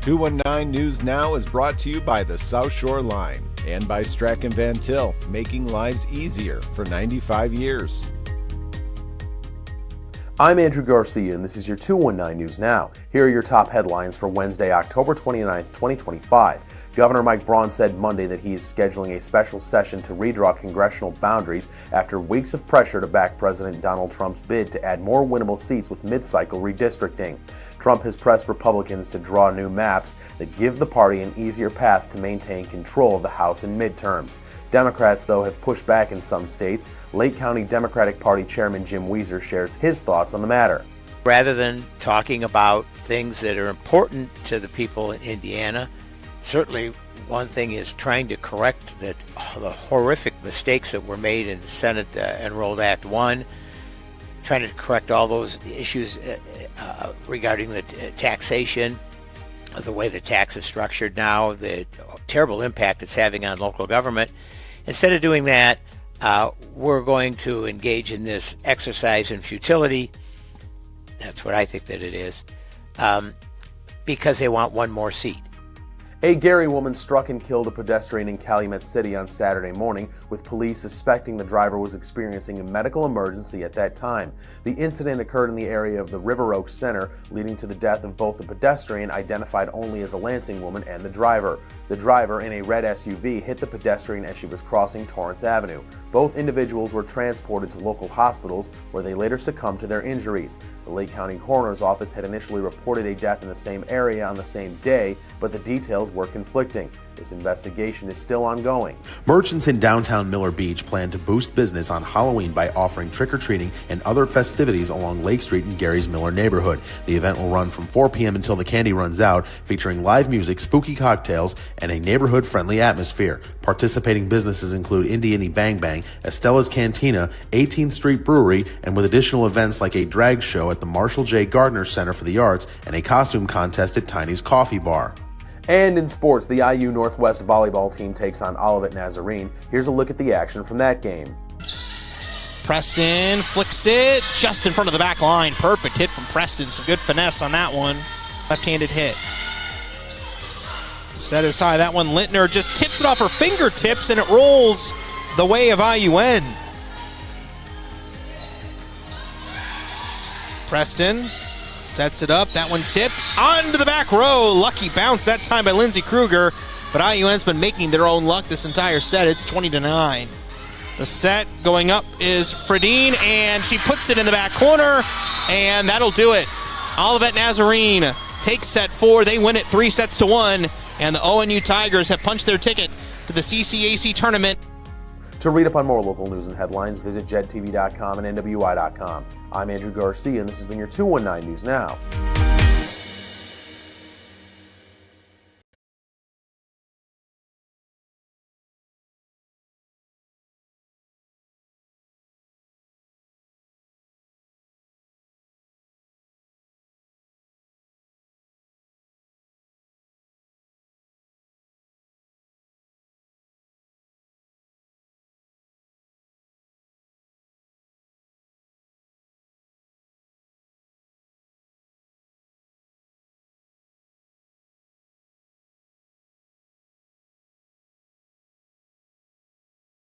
219 News Now is brought to you by the South Shore Line and by Strachan Van Til, making lives easier for 95 years. I'm Andrew Garcia, and this is your 219 News Now. Here are your top headlines for Wednesday, October 29, 2025. Governor Mike Braun said Monday that he is scheduling a special session to redraw congressional boundaries after weeks of pressure to back President Donald Trump's bid to add more winnable seats with mid-cycle redistricting. Trump has pressed Republicans to draw new maps that give the party an easier path to maintain control of the House in midterms. Democrats, though, have pushed back in some states. Lake County Democratic Party Chairman Jim Weiser shares his thoughts on the matter. Rather than talking about things that are important to the people in Indiana, certainly one thing is trying to correct the horrific mistakes that were made in the Senate Enrolled Act 1, trying to correct all those issues regarding the taxation, the way the tax is structured now, the terrible impact it's having on local government. Instead of doing that, we're going to engage in this exercise in futility. That's what I think that it is, because they want one more seat. A Gary woman struck and killed a pedestrian in Calumet City on Saturday morning, with police suspecting the driver was experiencing a medical emergency at that time. The incident occurred in the area of the River Oaks Center, leading to the death of both the pedestrian, identified only as a Lansing woman, and the driver. The driver, in a red SUV, hit the pedestrian as she was crossing Torrance Avenue. Both individuals were transported to local hospitals, where they later succumbed to their injuries. The Lake County Coroner's Office had initially reported a death in the same area on the same day, but the details were conflicting. This investigation is still ongoing. Merchants in downtown Miller Beach plan to boost business on Halloween by offering trick-or-treating and other festivities along Lake Street in Gary's Miller neighborhood. The event will run from 4 p.m. until the candy runs out, featuring live music, spooky cocktails, and a neighborhood-friendly atmosphere. Participating businesses include Indiana Bang Bang, Estella's Cantina, 18th Street Brewery, and with additional events like a drag show at the Marshall J. Gardner Center for the Arts and a costume contest at Tiny's Coffee Bar. And in sports, the IU Northwest volleyball team takes on Olivet Nazarene. Here's a look at the action from that game. Preston flicks it just in front of the back line. Perfect hit from Preston. Some good finesse on that one. Left-handed hit. Set is high. That one, Lintner just tips it off her fingertips, and it rolls the way of IUN. Preston sets it up. That one tipped onto the back row. Lucky bounce that time by Lindsey Kruger. But IUN's been making their own luck this entire set. It's 20-9. The set going up is Fredine, and she puts it in the back corner, and that'll do it. Olivet Nazarene takes set 4. They win it 3-1, and the ONU Tigers have punched their ticket to the CCAC tournament. To read up on more local news and headlines, visit JEDtv.com and NWI.com. I'm Andrew Garcia, and this has been your 219 News Now.